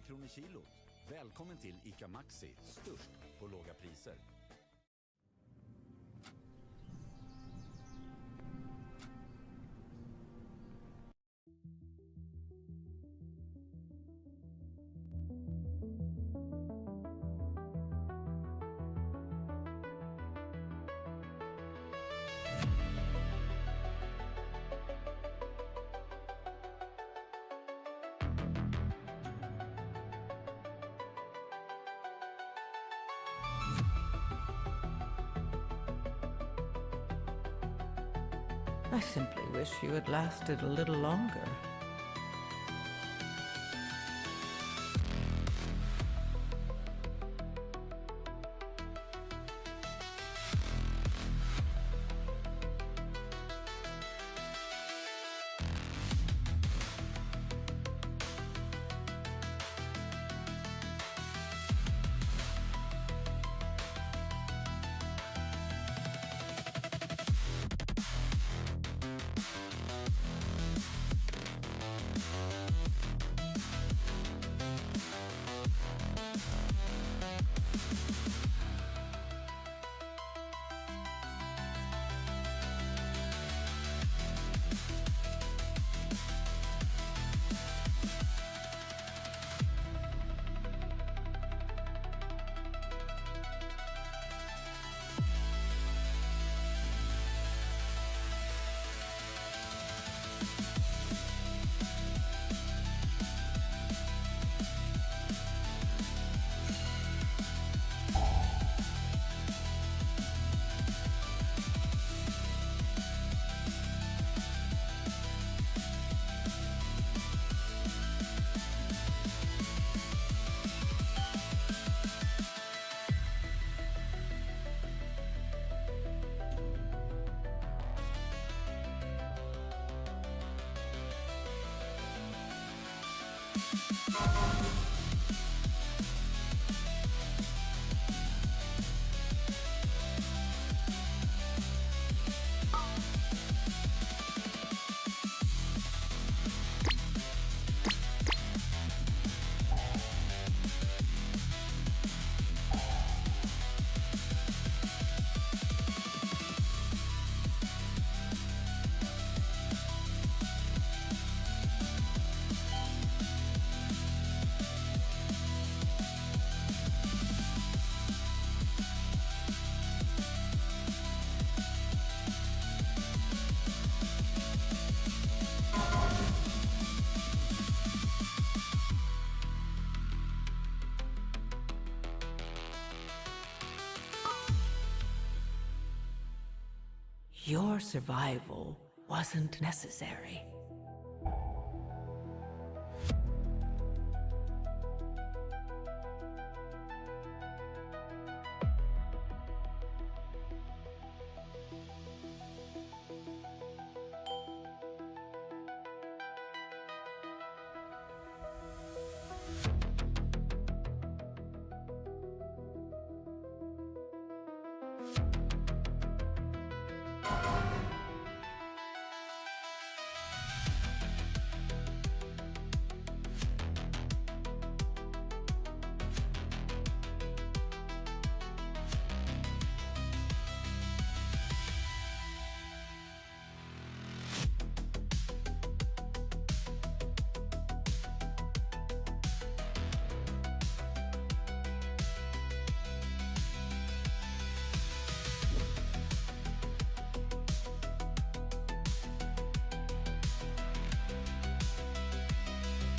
kronor kilot. Välkommen till ICA Maxi, störst på låga priser. I simply wish you had lasted a little longer. Your survival wasn't necessary.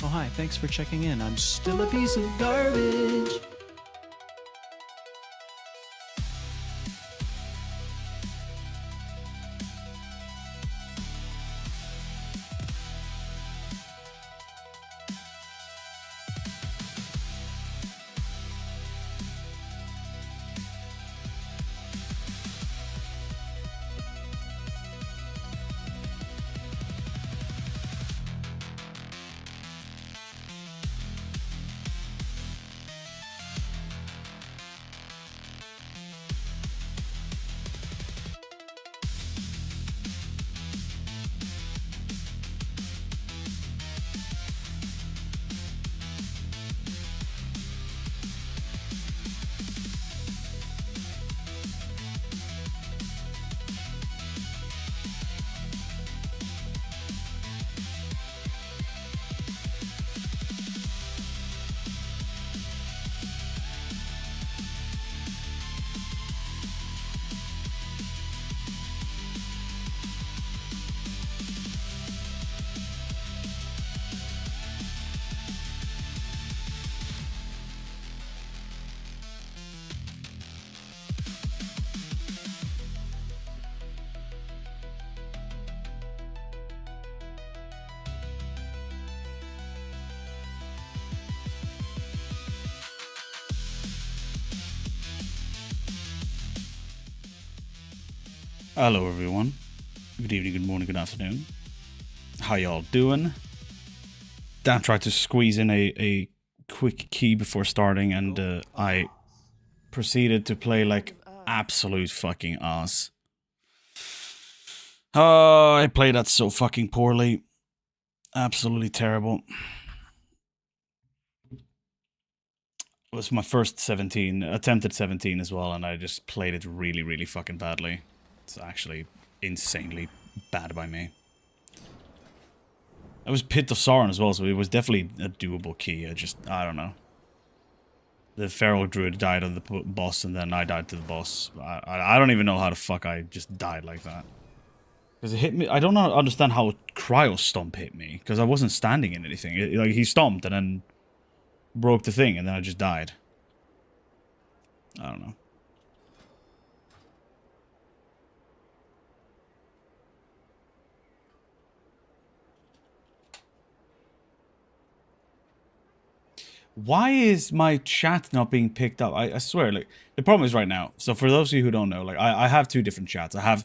Oh, hi, thanks for checking in. I'm still a piece of garbage. Hello everyone. Good evening, good morning, good afternoon. How y'all doing? Dan tried to squeeze in a quick key before starting, and I proceeded to play like absolute fucking ass. Oh, I played that so fucking poorly. Absolutely terrible. It was my first 17, attempted 17 as well, and I just played it really, really fucking badly. It's actually insanely bad by me. It was Pit of Sauron as well, so it was definitely a doable key. I don't know. The Feral Druid died on the boss, and then I died to the boss. I don't even know how the fuck I just died like that. Because it hit me. I don't understand how Cryo Stomp hit me, because I wasn't standing in anything. Like, he stomped and then broke the thing, and then I just died. I don't know. Why is my chat not being picked up? I swear, like, the problem is right now. So for those of you who don't know, like, I have two different chats. I have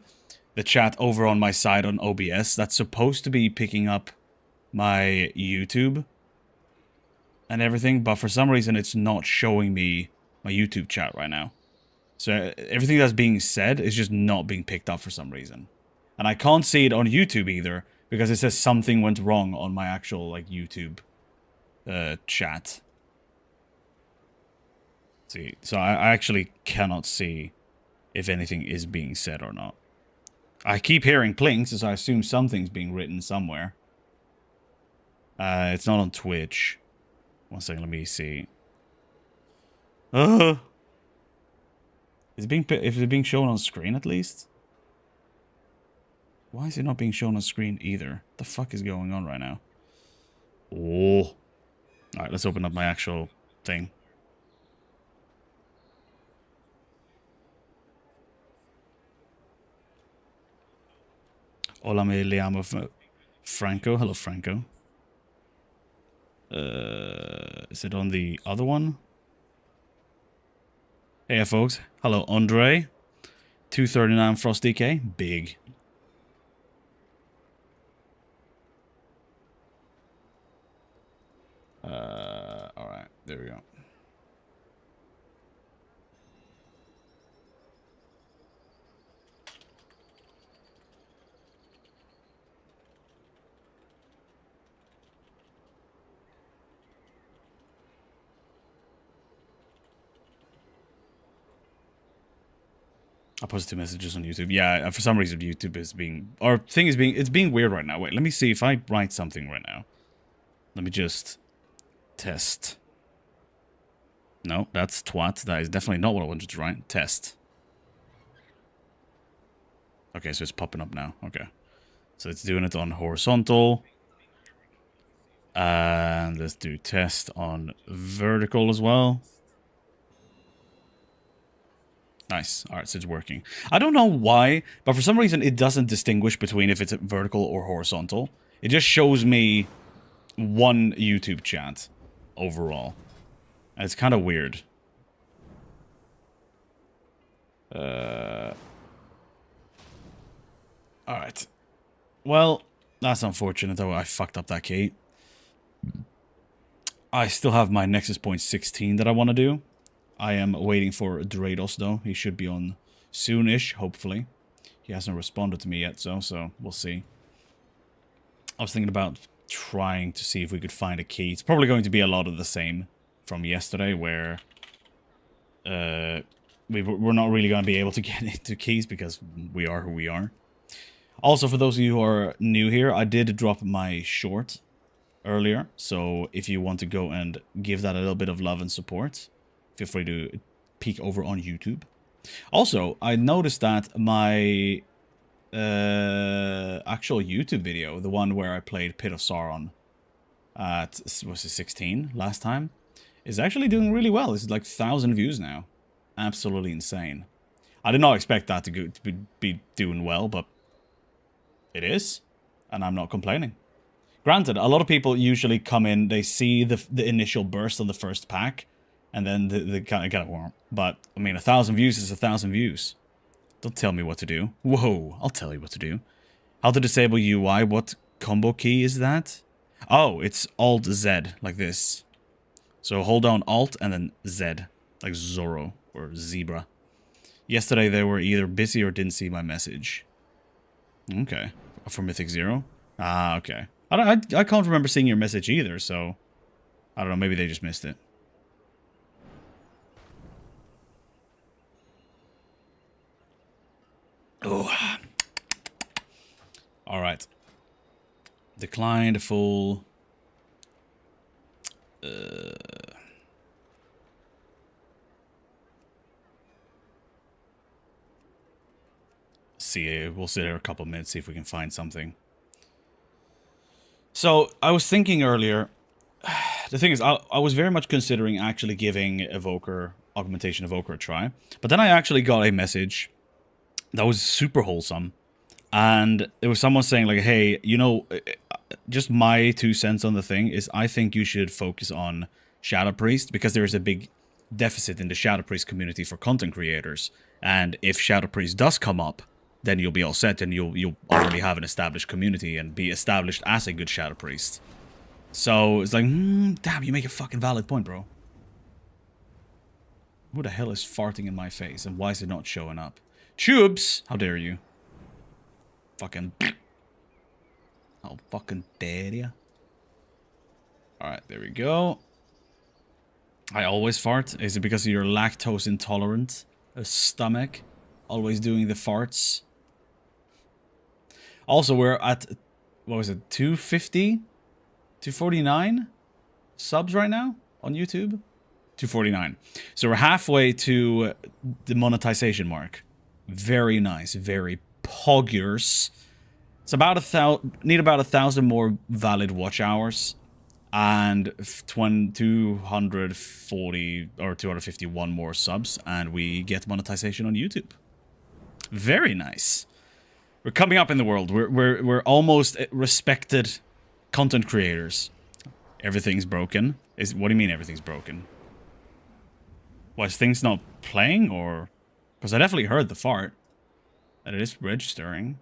the chat over on my side on OBS that's supposed to be picking up my YouTube and everything, but for some reason it's not showing me my YouTube chat right now. So everything that's being said is just not being picked up for some reason. And I can't see it on YouTube either, because it says something went wrong on my actual, like, YouTube chat. See, so I actually cannot see if anything is being said or not. I keep hearing plinks, so I assume something's being written somewhere. It's not on Twitch. One second, let me see. Is it being shown on screen at least? Why is it not being shown on screen either? What the fuck is going on right now? Oh. Alright, let's open up my actual thing. Hola, me llamo Franco. Hello, Franco. Is it on the other one? Hey, folks. Hello, Andre. 239 Frost DK. Big. Alright. There we go. I posted 2 messages on YouTube. Yeah, for some reason YouTube is being... Our thing is being... It's being weird right now. Wait, let me see if I write something right now. Let me just... Test. No, that's twat. That is definitely not what I wanted to write. Test. Okay, so it's popping up now. Okay. So it's doing it on horizontal. And let's do test on vertical as well. Nice. Alright, so it's working. I don't know why, but for some reason it doesn't distinguish between if it's vertical or horizontal. It just shows me one YouTube chat overall. And it's kind of weird. Alright. Well, that's unfortunate though. I fucked up that key. I still have my Nexus Point 16 that I want to do. I am waiting for Drados though. He should be on soonish, hopefully. He hasn't responded to me yet, so we'll see. I was thinking about trying to see if we could find a key. It's probably going to be a lot of the same from yesterday, where we're not really going to be able to get into keys because we are who we are. Also, for those of you who are new here, I did drop my short earlier, so if you want to go and give that a little bit of love and support, feel free to peek over on YouTube. Also, I noticed that my actual YouTube video, the one where I played Pit of Sauron at, was it 16 last time, is actually doing really well. It's like 1,000 views now. Absolutely insane. I did not expect that to be doing well, but it is, and I'm not complaining. Granted, a lot of people usually come in, they see the initial burst on the first pack, and then they kind of get it warm. But, I mean, 1,000 views is 1,000 views. Don't tell me what to do. Whoa, I'll tell you what to do. How to disable UI, what combo key is that? Oh, it's Alt-Z, like this. So hold down Alt and then Z, like Zorro or Zebra. Yesterday they were either busy or didn't see my message. Okay. For Mythic 0? Ah, okay. I can't remember seeing your message either, so... I don't know, maybe they just missed it. Oh. Alright. Declined full... See, we'll sit here a couple minutes, see if we can find something. So, I was thinking earlier... The thing is, I was very much considering actually giving Augmentation Evoker a try. But then I actually got a message that was super wholesome. And there was someone saying like, hey, you know, just my 2 cents on the thing is I think you should focus on Shadow Priest because there is a big deficit in the Shadow Priest community for content creators. And if Shadow Priest does come up, then you'll be all set and you'll already have an established community and be established as a good Shadow Priest. So it's like, damn, you make a fucking valid point, bro. Who the hell is farting in my face and why is it not showing up? Tubes! How dare you? Fucking... How fucking dare ya? Alright, there we go. I always fart. Is it because you're lactose intolerant? A stomach? Always doing the farts? Also, we're at... What was it? 250? 249 subs right now on YouTube? 249. So we're halfway to the monetization mark. Very nice. Very poggers. It's about need about 1,000 more valid watch hours. And 240 or 251 more subs. And we get monetization on YouTube. Very nice. We're coming up in the world. We're almost respected content creators. Everything's broken. What do you mean everything's broken? Was things not playing or... Because I definitely heard the fart. And it is registering.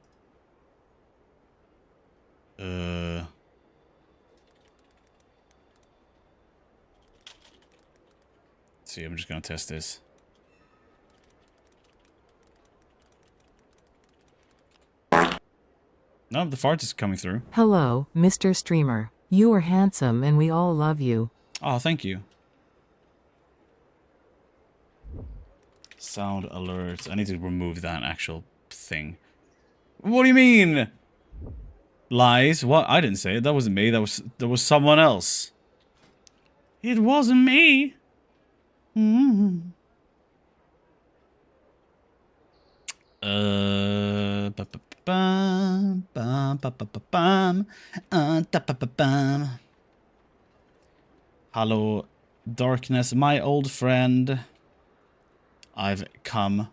See, I'm just gonna test this. No, the fart is coming through. Hello, Mr. Streamer. You are handsome and we all love you. Oh, thank you. Sound alert. I need to remove that actual thing. What do you mean? Lies? What? I didn't say it. That wasn't me. That was someone else. It wasn't me. Hello, darkness, my old friend. I've come.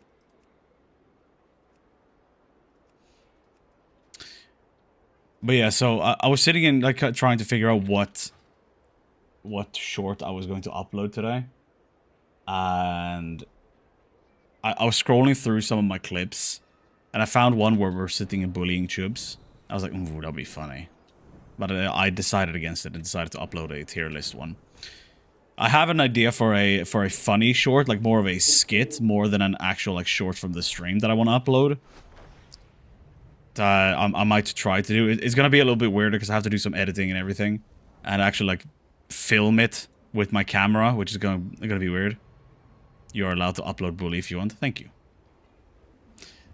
But yeah, so I was sitting in like trying to figure out what short I was going to upload today, and I was scrolling through some of my clips, and I found one where we're sitting and bullying Chubs. I was like, ooh, that'll be funny. But I decided against it and decided to upload a tier list one. I have an idea for a funny short, like more of a skit, more than an actual like short from the stream that I want to upload. I might try to do it. It's gonna be a little bit weirder because I have to do some editing and everything, and actually like film it with my camera, which is gonna be weird. You're allowed to upload bully if you want. Thank you.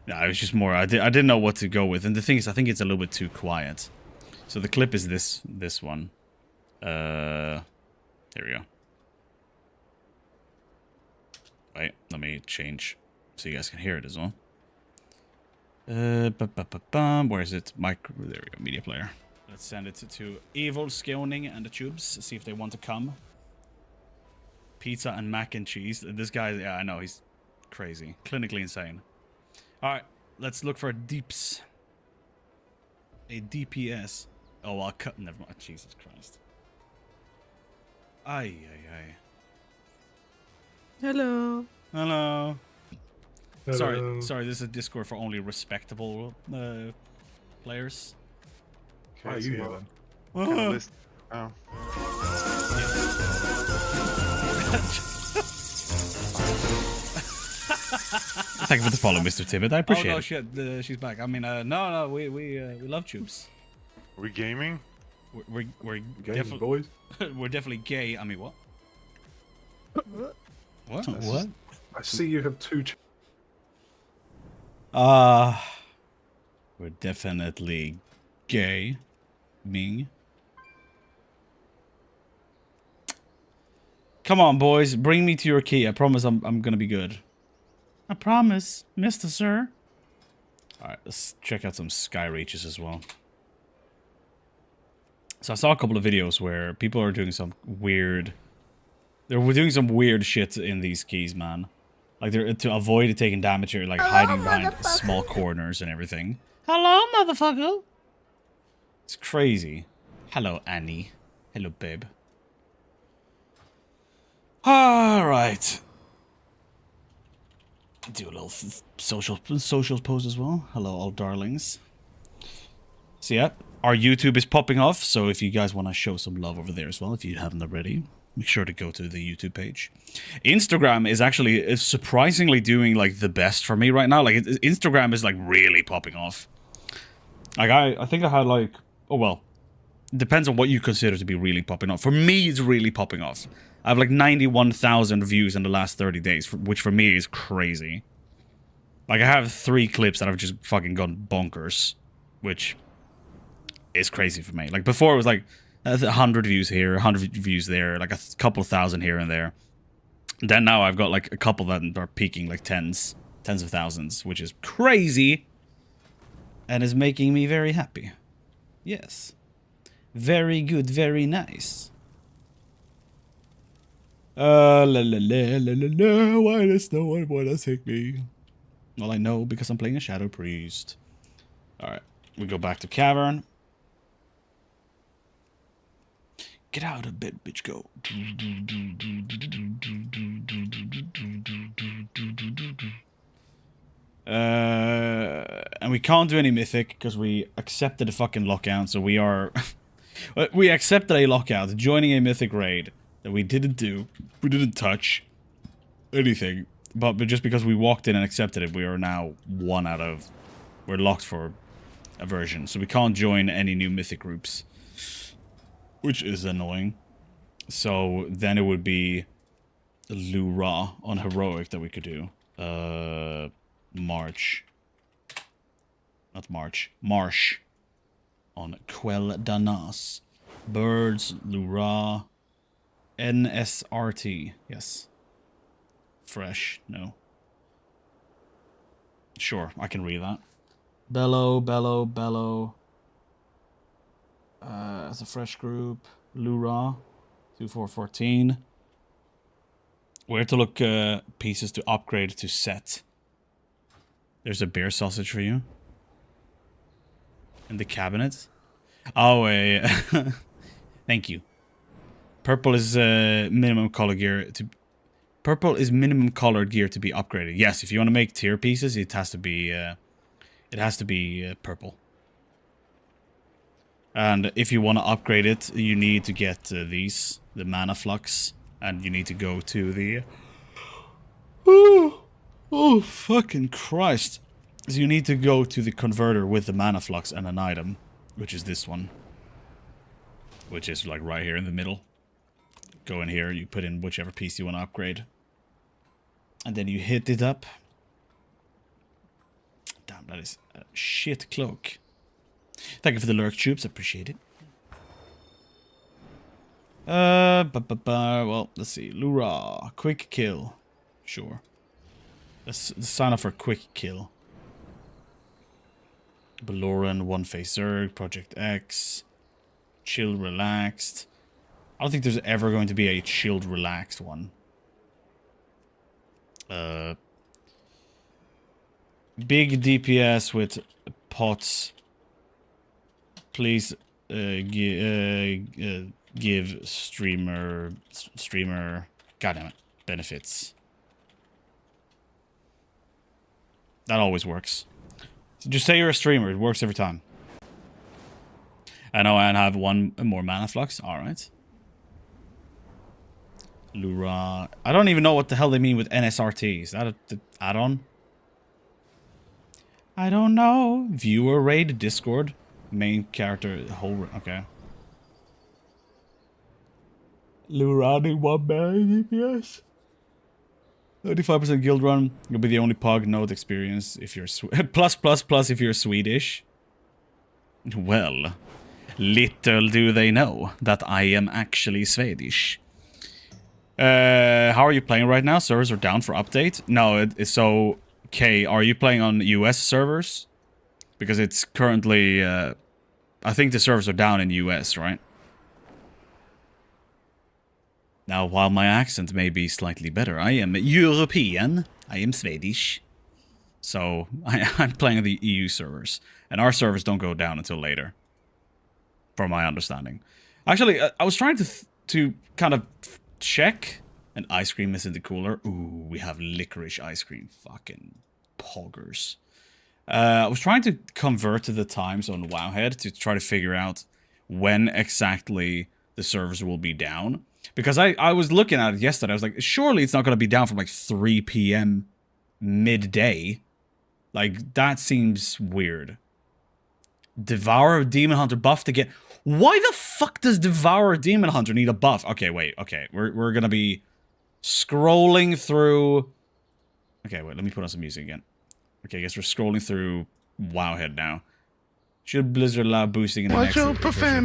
Yeah, it was just more. I didn't know what to go with, and the thing is, I think it's a little bit too quiet. So the clip is this one. There we go. Wait, let me change so you guys can hear it as well. Where is it? There we go, media player. Let's send it to Evil Skioning and the Tubes, see if they want to come. Pizza and mac and cheese. This guy, yeah, I know, he's crazy. Clinically insane. Alright, let's look for deeps. A DPS. Oh, I'll cut. Never mind. Jesus Christ. Ay. Hello. Hello. Sorry, this is a Discord for only respectable players. Okay, you so go what then. kind of list? Oh. Thank you for the follow, Mr. Tibbet. I appreciate Oh no, it. shit! She's back. I mean, no, we love tubes. Are we gaming? We're Gaming, boys. we're definitely gay. I mean, what? What? What? I see you have two. We're definitely gay. Ming. Come on, boys. Bring me to your key. I promise I'm gonna be good. I promise, Mr. Sir. Alright, let's check out some sky reaches as well. So I saw a couple of videos where people are doing some weird... They're doing some weird shit in these keys, man. Like, they're to avoid taking damage, or like hiding behind small corners and everything. Hello, motherfucker! It's crazy. Hello, Annie. Hello, babe. Alright. Do a little socials post as well. Hello, all darlings. So yeah, our YouTube is popping off, so if you guys want to show some love over there as well, if you haven't already, make sure to go to the YouTube page. Instagram is actually surprisingly doing like the best for me right now. Like Instagram is like really popping off. Like I think I had like, oh well, depends on what you consider to be really popping off. For me, it's really popping off. I have like 91,000 views in the last 30 days, which for me is crazy. Like I have 3 clips that have just fucking gone bonkers, which is crazy for me. Like before it was like 100 views here, 100 views there, like a couple of thousand here and there. Then now I've got like a couple that are peaking like tens of thousands, which is crazy. And is making me very happy. Yes. Very good, very nice. La la la la la la, why does no one wanna take me? Well, I know, because I'm playing a Shadow Priest. Alright, we go back to Cavern. Get out of bed, bitch, go. And we can't do any Mythic, because we accepted a fucking lockout, so we are... we accepted a lockout, joining a Mythic raid. That we didn't do. We didn't touch anything. But just because we walked in and accepted it, we are now 1 out of... We're locked for a version. So we can't join any new Mythic groups. Which is annoying. So then it would be Lura on Heroic that we could do. March. Not March. Marsh. On Quell Danas. Birds, Lura... NSRT, yes. Fresh, no. Sure, I can read that. Bellow. As a fresh group. Lura, 2414. Where to look pieces to upgrade to set. There's a beer sausage for you. In the cabinet. Oh, thank you. Purple is minimum color gear to. Purple is minimum colored gear to be upgraded. Yes, if you want to make tier pieces, it has to be. It has to be purple. And if you want to upgrade it, you need to get these, the mana flux, and you need to go to the. Oh, fucking Christ! So you need to go to the converter with the mana flux and an item, which is this one, which is like right here in the middle. Go in here, you put in whichever piece you want to upgrade. And then you hit it up. Damn, that is a shit cloak. Thank you for the lurk troops, appreciate it. Well, let's see. Lura, quick kill. Sure. Let's sign up for quick kill. Baloran, One Face Zerg, Project X. Chill, relaxed. I don't think there's ever going to be a chilled, relaxed one. Big DPS with pots. Please give streamer, goddammit, benefits. That always works. Just say you're a streamer. It works every time. I know I have one more mana flux. Alright. Lura. I don't even know what the hell they mean with NSRT. Is that an add-on? I don't know. Viewer raid, Discord. Main character, whole... Okay. Lurani 1 million DPS. 35% guild run. You'll be the only pug note experience if you're... plus if you're Swedish. Well... Little do they know that I am actually Swedish. How are you playing right now? Servers are down for update? No, so... Okay, are you playing on US servers? Because it's currently... I think the servers are down in US, right? Now, while my accent may be slightly better, I am European. I am Swedish. So, I'm playing on the EU servers. And our servers don't go down until later. From my understanding. Actually, I was trying to kind of check. And ice cream is in the cooler. Ooh, we have licorice ice cream. Fucking poggers. I was trying to convert to the times on Wowhead to try to figure out when exactly the servers will be down. Because I was looking at it yesterday. I was like, surely it's not going to be down from like 3 p.m. midday. Like, that seems weird. Devour Demon Hunter buff to get... Why the fuck does Devour Demon Hunter need a buff? Okay, wait. Okay, we're gonna be scrolling through... Okay, wait, let me put on some music again. Okay, I guess we're scrolling through Wowhead now. Should Blizzard allow boosting in the next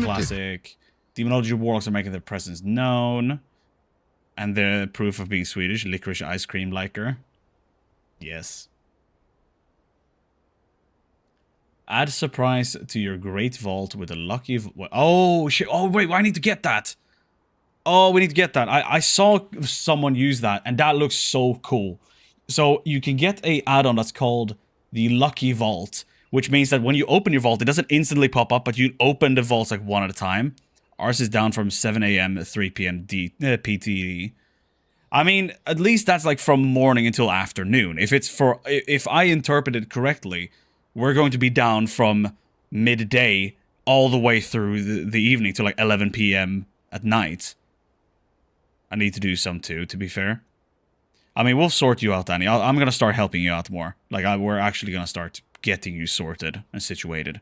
classic? Demonology Warlocks are making their presence known. And the proof of being Swedish, licorice ice cream liker. Yes. Add surprise to your great vault with a lucky... Oh, shit. Oh, wait. I need to get that. Oh, we need to get that. I saw someone use that, and that looks so cool. So, you can get a add-on that's called the Lucky Vault, which means that when you open your vault, it doesn't instantly pop up, but you open the vaults like one at a time. Ours is down from 7 a.m. to 3 p.m. PTE. I mean, at least that's like from morning until afternoon. If I interpret it correctly... We're going to be down from midday all the way through the evening to like 11 p.m. at night. I need to do some too, to be fair. I mean, we'll sort you out, Danny. I'm going to start helping you out more. Like, we're actually going to start getting you sorted and situated.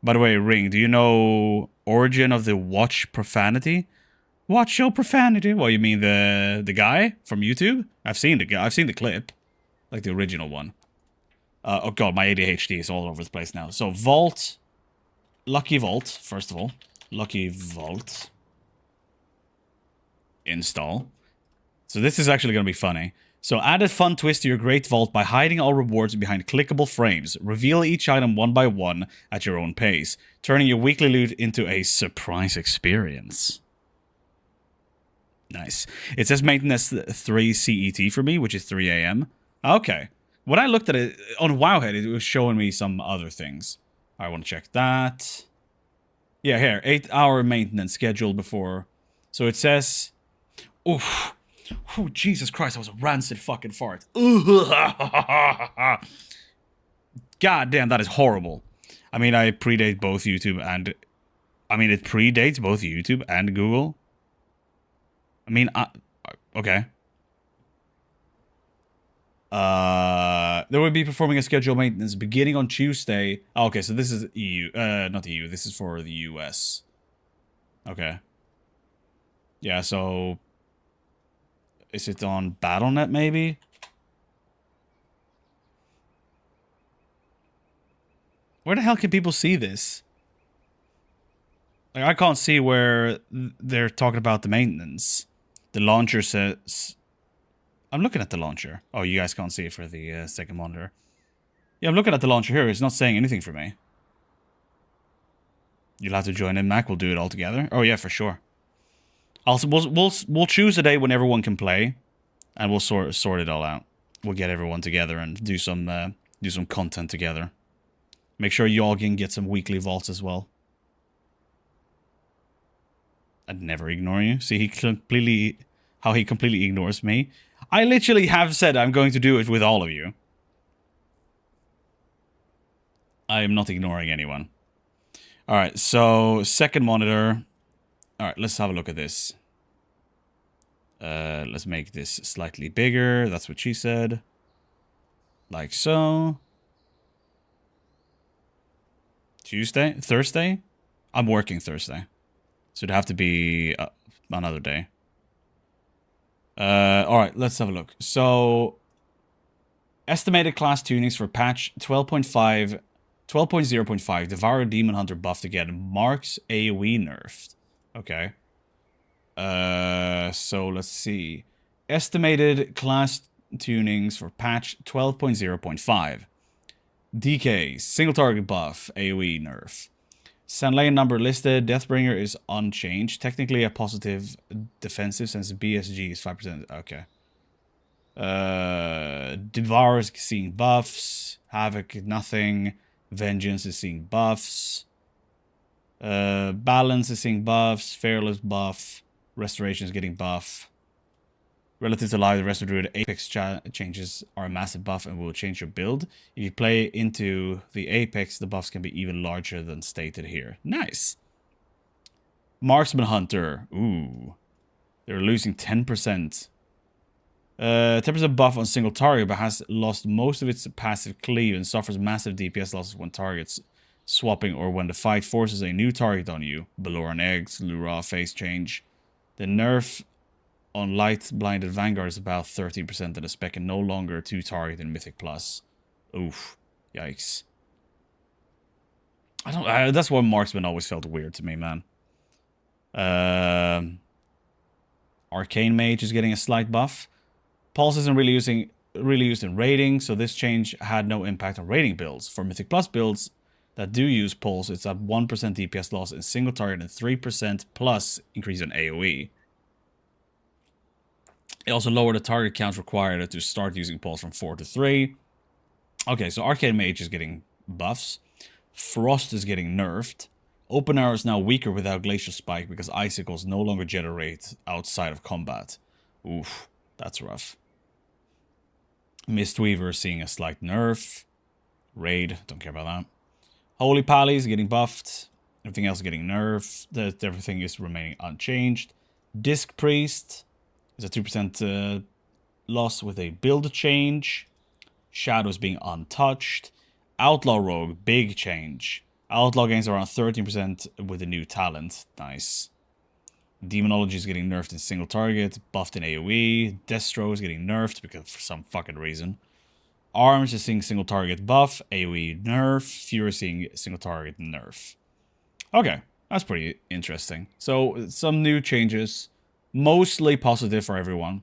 By the way, Ring, do you know origin of the watch profanity? Watch your profanity? Well, you mean the guy from YouTube? I've seen the guy. I've seen the clip. Like the original one. Oh god, my ADHD is all over the place now. So, Vault. Lucky Vault, first of all. Lucky Vault. Install. So this is actually going to be funny. So, add a fun twist to your Great Vault by hiding all rewards behind clickable frames. Reveal each item one by one at your own pace. Turning your weekly loot into a surprise experience. Nice. It says maintenance 3 CET for me, which is 3 a.m. Okay. When I looked at it on Wowhead, it was showing me some other things. I want to check that. Yeah, here. 8-hour maintenance scheduled before. So it says... Oof. Oh, Jesus Christ, that was a rancid fucking fart. God damn, that is horrible. I mean, I predate both YouTube and... I mean, it predates both YouTube and Google. I mean, okay. They will be performing a scheduled maintenance beginning on Tuesday. Oh, okay, so this is EU. Not EU. This is for the US. Okay. Yeah, so... Is it on BattleNet, maybe? Where the hell can people see this? Like, I can't see where they're talking about the maintenance. The launcher says... I'm looking at the launcher. Oh, you guys can't see it for the second monitor. Yeah, I'm looking at the launcher here. It's not saying anything for me. You'll have to join in, Mac. We'll do it all together. Oh, yeah, for sure. We'll choose a day when everyone can play, and we'll sort it all out. We'll get everyone together and do some content together. Make sure you all can get some weekly vaults as well. I'd never ignore you. See, how he completely ignores me. I literally have said I'm going to do it with all of you. I am not ignoring anyone. Alright, so second monitor. Alright, let's have a look at this. Let's make this slightly bigger. That's what she said. Like so. Thursday? I'm working Thursday. So it'd have to be another day. Alright, let's have a look. So, estimated class tunings for patch 12.0.5. Devour Demon Hunter buffed again. Marks AoE nerfed. Okay. So let's see. Estimated class tunings for patch 12.0.5. DK, single target buff, AoE nerf. Sand lane number listed, Deathbringer is unchanged. Technically a positive defensive since BSG is 5%. Okay. Devour is seeing buffs. Havoc, nothing. Vengeance is seeing buffs. Balance is seeing buffs. Fearless buff. Restoration is getting buff. Relative to live, the rest of Druid Apex changes are a massive buff and will change your build. If you play into the Apex, the buffs can be even larger than stated here. Nice. Marksman Hunter. Ooh. They're losing 10%. 10% buff on single target, but has lost most of its passive cleave and suffers massive DPS losses when targets swapping or when the fight forces a new target on you. Baloran Eggs, Lura, Face Change. The nerf on light blinded Vanguard is about 13% and the spec can no longer 2-target in Mythic Plus. Oof. Yikes. That's why Marksman always felt weird to me, man. Arcane Mage is getting a slight buff. Pulse isn't really used in raiding, so this change had no impact on raiding builds. For Mythic Plus builds that do use Pulse, it's a 1% DPS loss in single target and 3% plus increase in AoE. It also lowered the target count required to start using Pulse from 4 to 3. Okay, so Arcane Mage is getting buffs. Frost is getting nerfed. Open Arrow is now weaker without Glacial Spike because Icicles no longer generate outside of combat. Oof, that's rough. Mistweaver is seeing a slight nerf. Raid, don't care about that. Holy Pally is getting buffed. Everything else is getting nerfed. Everything is remaining unchanged. Disc Priest is a 2% loss with a build change. Shadows being untouched. Outlaw Rogue, big change. Outlaw gains around 13% with a new talent. Nice. Demonology is getting nerfed in single target. Buffed in AoE. Destro is getting nerfed because for some fucking reason. Arms is seeing single target buff. AoE nerf. Fury is seeing single target nerf. Okay, that's pretty interesting. So, some new changes. Mostly positive for everyone.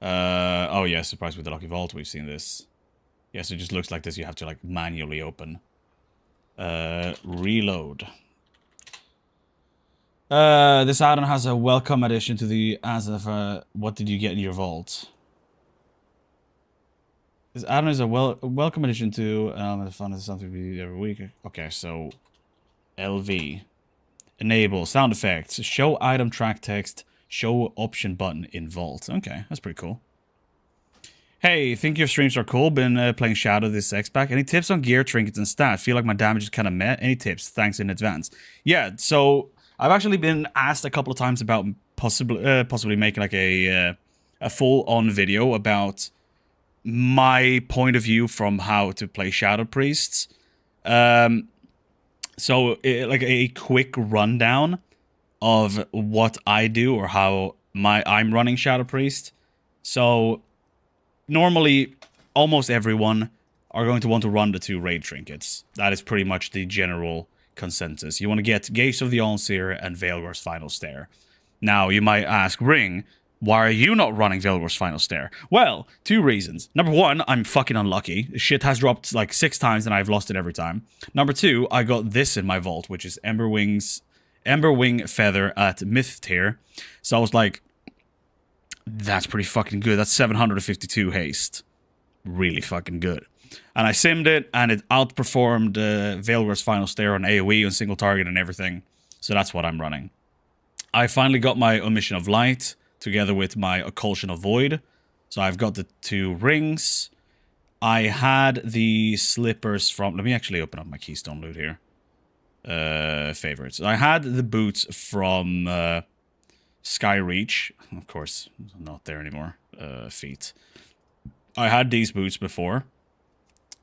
Oh yeah, surprised with the Lucky Vault, we've seen this. Yes, it just looks like this. You have to like manually open. Reload. This add-on has a welcome addition to the as of what did you get in your vault? This add-on is a welcome addition to the fun is something we do every week. Okay, so LV. Enable sound effects, show item track text, show option button in vault. Okay, that's pretty cool. Hey, think your streams are cool? Been playing Shadow this X-Pack. Any tips on gear, trinkets, and stats? Feel like my damage is kind of met. Any tips? Thanks in advance. Yeah, so I've actually been asked a couple of times about possibly making like a full-on video about my point of view from how to play Shadow Priests. So, like a quick rundown of what I do or how I'm running Shadow Priest. So, normally, almost everyone are going to want to run the 2 raid trinkets. That is pretty much the general consensus. You want to get Gaze of the Allseer and Veilguard's Final Stare. Now, you might ask, Ring, why are you not running Veilguard's Final Stare? Well, 2 reasons. Number 1, I'm fucking unlucky. Shit has dropped like 6 times and I've lost it every time. Number 2, I got this in my vault, which is Emberwing Feather at Myth tier. So I was like, that's pretty fucking good. That's 752 haste. Really fucking good. And I simmed it, and it outperformed Veilguard's Final Stare on AoE, on single target, and everything. So that's what I'm running. I finally got my Omission of Light, together with my Occlusion of Void. So I've got the 2 rings. I had the slippers from... Let me actually open up my Keystone loot here. Favorites. I had the boots from Skyreach. Of course, not there anymore. Feet. I had these boots before.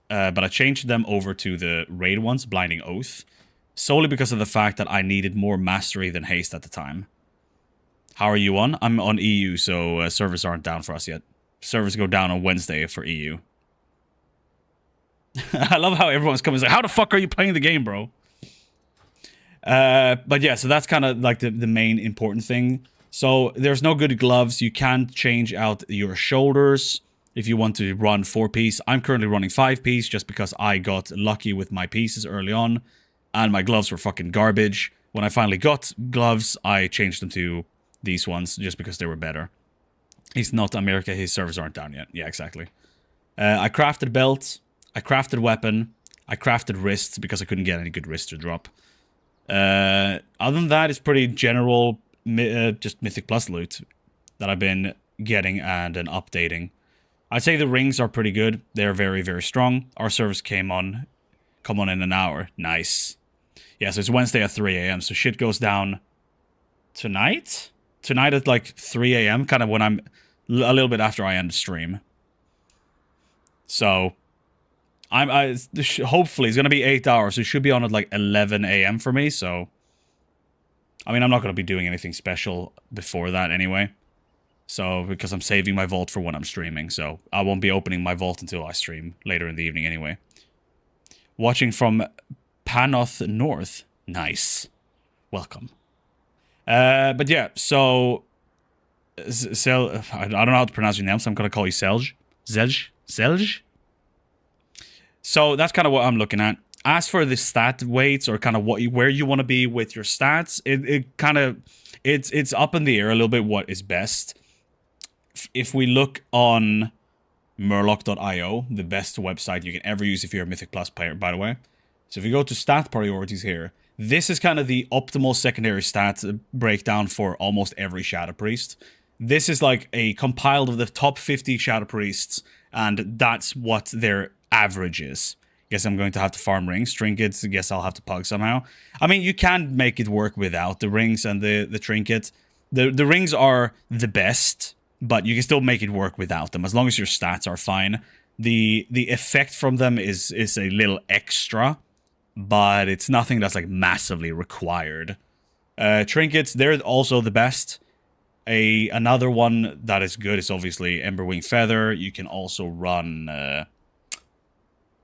But I changed them over to the raid ones, Blinding Oath. Solely because of the fact that I needed more mastery than haste at the time. How are you on? I'm on EU, so servers aren't down for us yet. Servers go down on Wednesday for EU. I love how everyone's coming and like, how the fuck are you playing the game, bro? But yeah, so that's kind of like the main important thing. So there's no good gloves. You can't change out your shoulders if you want to run 4-piece. I'm currently running 5-piece just because I got lucky with my pieces early on. And my gloves were fucking garbage. When I finally got gloves, I changed them to these ones just because they were better. He's not America, his servers aren't down yet. Yeah, exactly. I crafted belt. I crafted weapon. I crafted wrists because I couldn't get any good wrists to drop. Other than that, it's pretty general, just Mythic Plus loot that I've been getting and updating. I'd say the rings are pretty good. They're very, very strong. Our service come on in an hour. Nice. Yeah, so it's Wednesday at 3 a.m. So shit goes down tonight? Tonight at like 3 a.m. Kind of when I'm a little bit after I end the stream. So hopefully it's going to be 8 hours. So it should be on at like 11 a.m. for me. So, I mean, I'm not going to be doing anything special before that anyway. So, because I'm saving my vault for when I'm streaming. So, I won't be opening my vault until I stream later in the evening anyway. Watching from Panoth North. Nice. Welcome. But yeah, so... I don't know how to pronounce your name, so I'm going to call you Selj. Selj? So, that's kind of what I'm looking at. As for the stat weights, or kind of where you want to be with your stats, it's up in the air a little bit what is best. If we look on Murloc.io, the best website you can ever use if you're a Mythic Plus player, by the way. So if you go to stat priorities here, this is kind of the optimal secondary stats breakdown for almost every Shadow Priest. This is like a compiled of the top 50 Shadow Priests, and that's what their average is. Guess I'm going to have to farm rings. Trinkets, I guess I'll have to pug somehow. I mean, you can make it work without the rings and the trinkets. The rings are the best, but you can still make it work without them, as long as your stats are fine. The effect from them is a little extra, but it's nothing that's like massively required. Trinkets, they're also the best. Another one that is good is obviously Emberwing Feather. You can also run...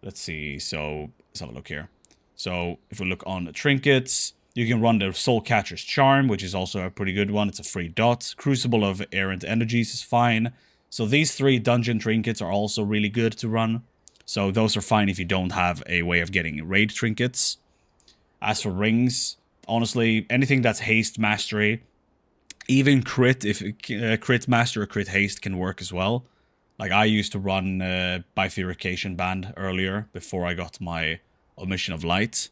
let's see, so let's have a look here. So if we look on the trinkets, you can run the Soul Catcher's Charm, which is also a pretty good one. It's a free dot. Crucible of Errant Energies is fine. So these 3 dungeon trinkets are also really good to run. So those are fine if you don't have a way of getting raid trinkets. As for rings, honestly, anything that's haste mastery, even crit, if crit master or crit haste can work as well. Like, I used to run Bifurcation Band earlier, before I got my Omission of Light.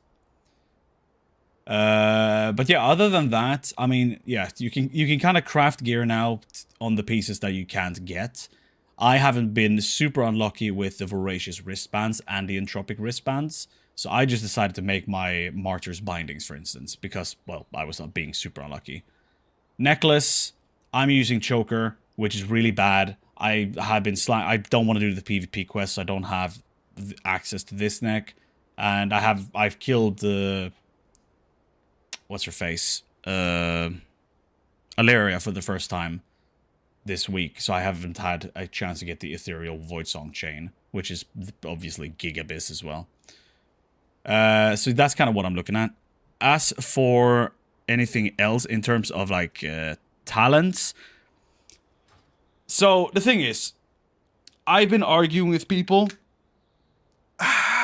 But yeah, other than that, I mean, yeah, you can kind of craft gear now on the pieces that you can't get. I haven't been super unlucky with the Voracious wristbands and the Entropic wristbands, so I just decided to make my Martyr's bindings, for instance, because, well, I was not being super unlucky. Necklace, I'm using Choker, which is really bad. I have been I don't want to do the PvP quests. I don't have access to this neck, and I've killed the what's her face, Alaria for the first time this week, so I haven't had a chance to get the Ethereal Voidsong chain, which is obviously Gigabyss as well. So that's kind of what I'm looking at. As for anything else in terms of like talents. So, the thing is, I've been arguing with people,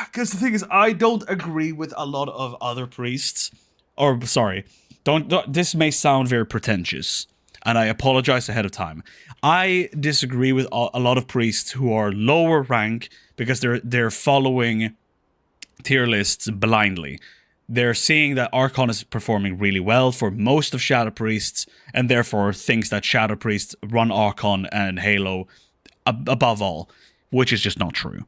because the thing is, I don't agree with a lot of other priests, or, sorry, don't this may sound very pretentious, and I apologize ahead of time. I disagree with a lot of priests who are lower rank, because they're following tier lists blindly. They're seeing that Archon is performing really well for most of Shadow Priests, and therefore thinks that Shadow Priests run Archon and Halo above all. which is just not true.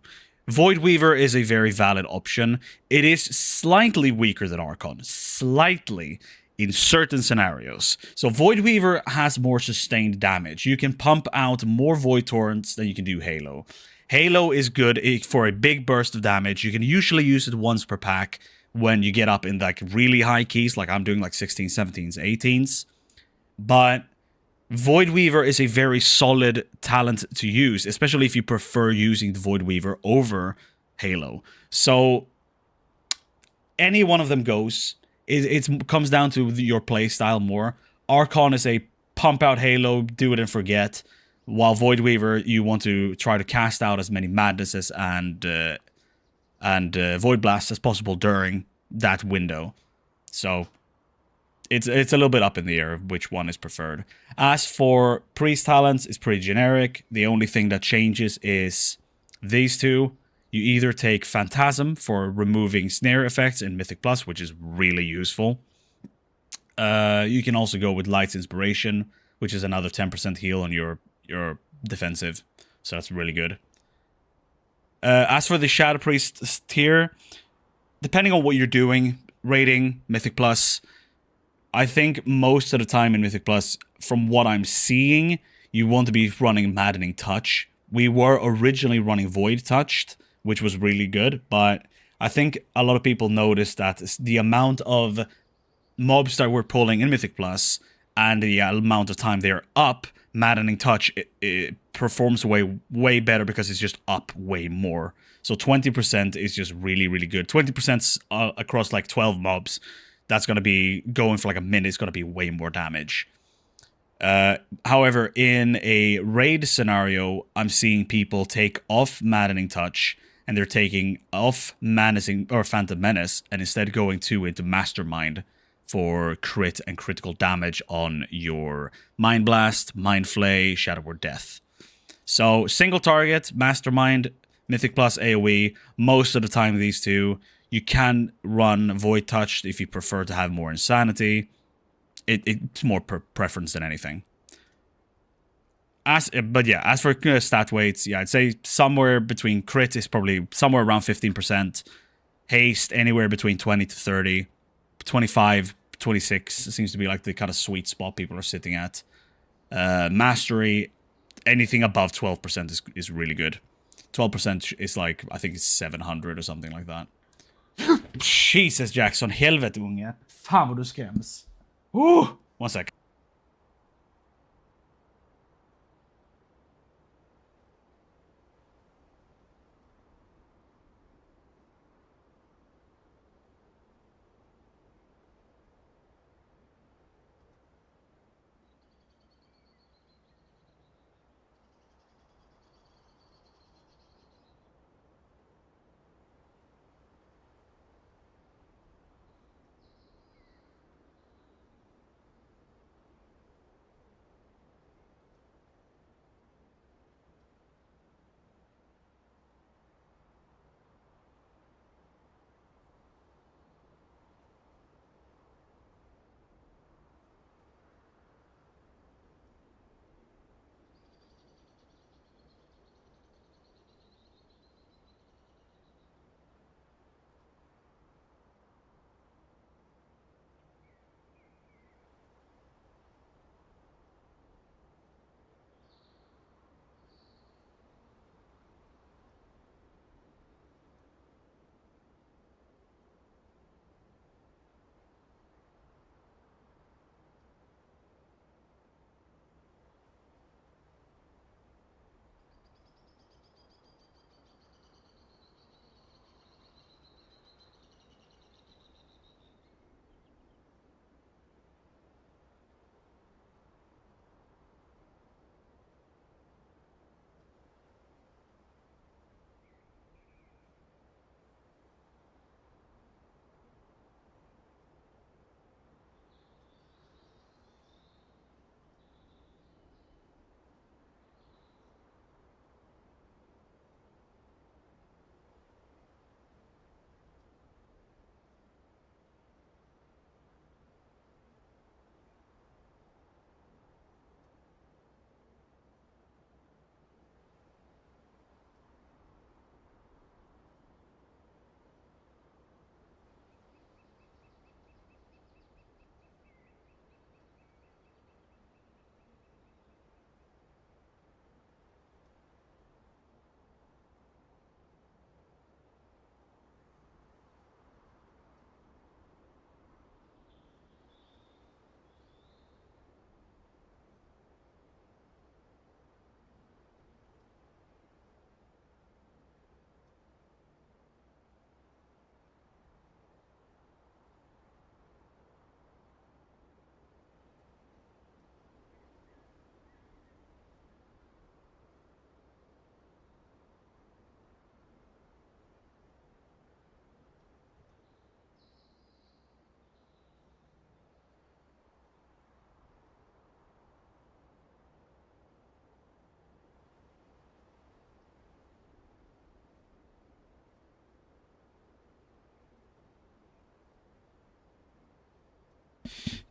Void Weaver is a very valid option. It is slightly weaker than Archon. Slightly. In certain scenarios. So Void Weaver has more sustained damage. You can pump out more Void Torrents than you can do Halo. Halo is good for a big burst of damage. You can usually use it once per pack when you get up in like really high keys, like I'm doing like 16s, 17s, 18s. But Void Weaver is a very solid talent to use, especially if you prefer using the Void Weaver over Halo. So any one of them goes. It comes down to your playstyle more. Archon is a pump out Halo, do it and forget. While Void Weaver, you want to try to cast out as many Madnesses and Void Blasts as possible during that window. So it's a little bit up in the air which one is preferred. As for Priest talents, it's pretty generic. The only thing that changes is these two. You either take Phantasm for removing snare effects in Mythic Plus, which is really useful. You can also go with Light's Inspiration, which is another 10% heal on your defensive. So that's really good. As for the Shadow Priest tier, depending on what you're doing, rating, Mythic Plus, I think most of the time in Mythic Plus, from what I'm seeing, you want to be running Maddening Touch. We were originally running Void Touched, which was really good, but I think a lot of people noticed that the amount of mobs that we're pulling in Mythic Plus and the amount of time they're up, Maddening Touch it performs way better because it's just up way more. So 20% is just really, really good. 20% across like 12 mobs, that's going to be going for like a minute, it's going to be way more damage. However, in a raid scenario, I'm seeing people take off Maddening Touch and they're taking off Menacing or Phantom Menace and instead going into Mastermind for crit and critical damage on your Mind Blast, Mind Flay, Shadow Word Death. So single target, Mastermind, Mythic Plus AoE, most of the time these two. You can run Void Touched if you prefer to have more Insanity. It's more preference than anything. As for stat weights, yeah, I'd say somewhere between crit is probably somewhere around 15%. Haste, anywhere between 20 to 30. 25, 26 seems to be like the kind of sweet spot people are sitting at. Mastery, anything above 12% is really good. 12% is like, I think it's 700 or something like that. Jesus Jackson, helvete unge. Fan vad du skräms. One sec.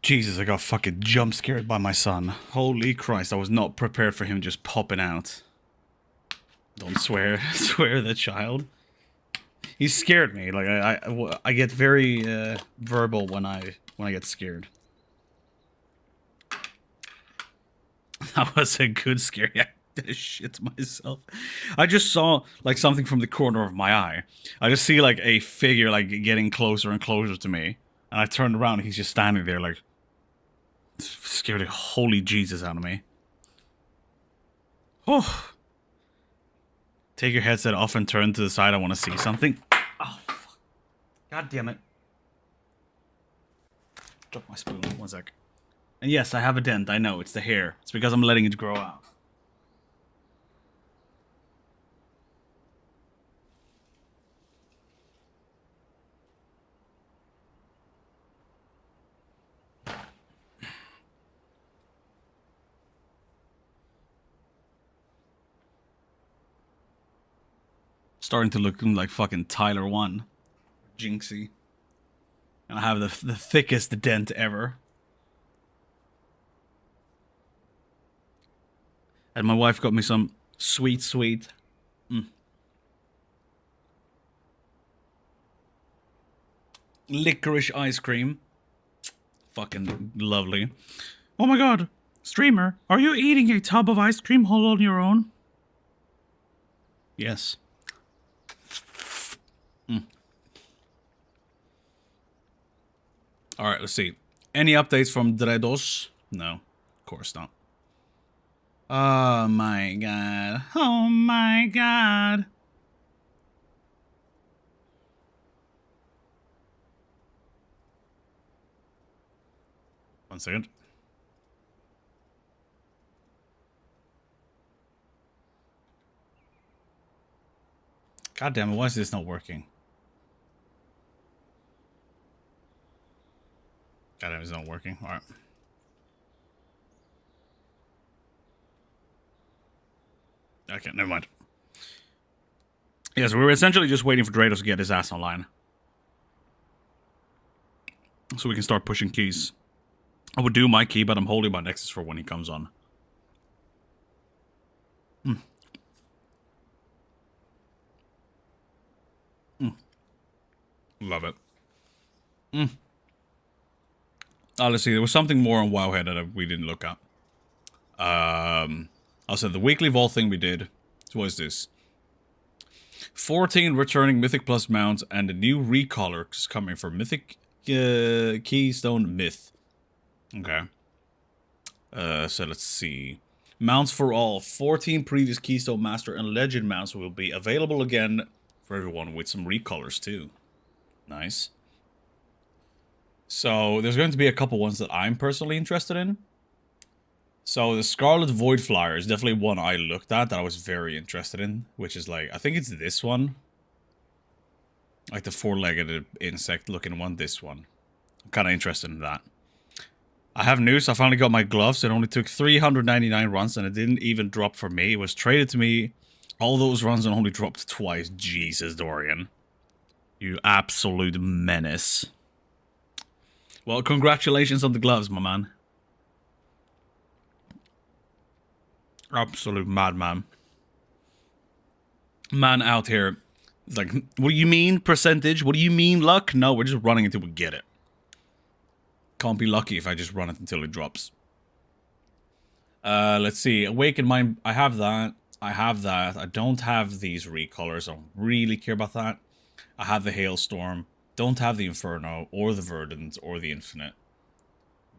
Jesus, I got fucking jump scared by my son. Holy Christ, I was not prepared for him just popping out. Don't swear. Swear at the child. He scared me. Like, I get very verbal when I get scared. That was a good scare. I did shit myself. I just saw like something from the corner of my eye. I just see like a figure like getting closer and closer to me. And I turned around and he's just standing there like scared the holy Jesus out of me. Oh. Take your headset off and turn to the side. I want to see something. Oh, fuck. God damn it. Drop my spoon. 1 sec. And yes, I have a dent. I know. It's the hair. It's because I'm letting it grow out. Starting to look like fucking Tyler 1. Jinxie. And I have the thickest dent ever. And my wife got me some sweet licorice ice cream. Fucking lovely. Oh my god. Streamer, are you eating a tub of ice cream all on your own? Yes. Alright, let's see. Any updates from Dredos? No, of course not. Oh my god. Oh my god. One second. God damn it, why is this not working? God damn, it's not working. Alright. Okay, never mind. Yeah, so we were essentially just waiting for Drados to get his ass online. So we can start pushing keys. I would do my key, but I'm holding my Nexus for when he comes on. Love it. Oh, let's see. There was something more on Wowhead that we didn't look up. Also, the weekly vault thing we did. What is this? 14 returning Mythic Plus mounts and a new recolors coming for Mythic Keystone Myth. Okay. So let's see. Mounts for all. 14 previous Keystone Master and Legend mounts will be available again for everyone with some recolors too. Nice. So there's going to be a couple ones that I'm personally interested in. So the Scarlet Void Flyer is definitely one I looked at that I was very interested in, which is like, I think it's this one. Like the four-legged insect looking one, this one. I'm kind of interested in that. I have news, I finally got my gloves. It only took 399 runs and it didn't even drop for me. It was traded to me. All those runs and only dropped twice. Jesus, Dorian. You absolute menace. Well, congratulations on the gloves, my man. Absolute madman. Man out here. It's like, what do you mean percentage? What do you mean luck? No, we're just running until we get it. Can't be lucky if I just run it until it drops. Let's see. Awakened Mind. I have that. I have that. I don't have these recolors. I don't really care about that. I have the Hailstorm. Don't have the Inferno, or the Verdant, or the Infinite.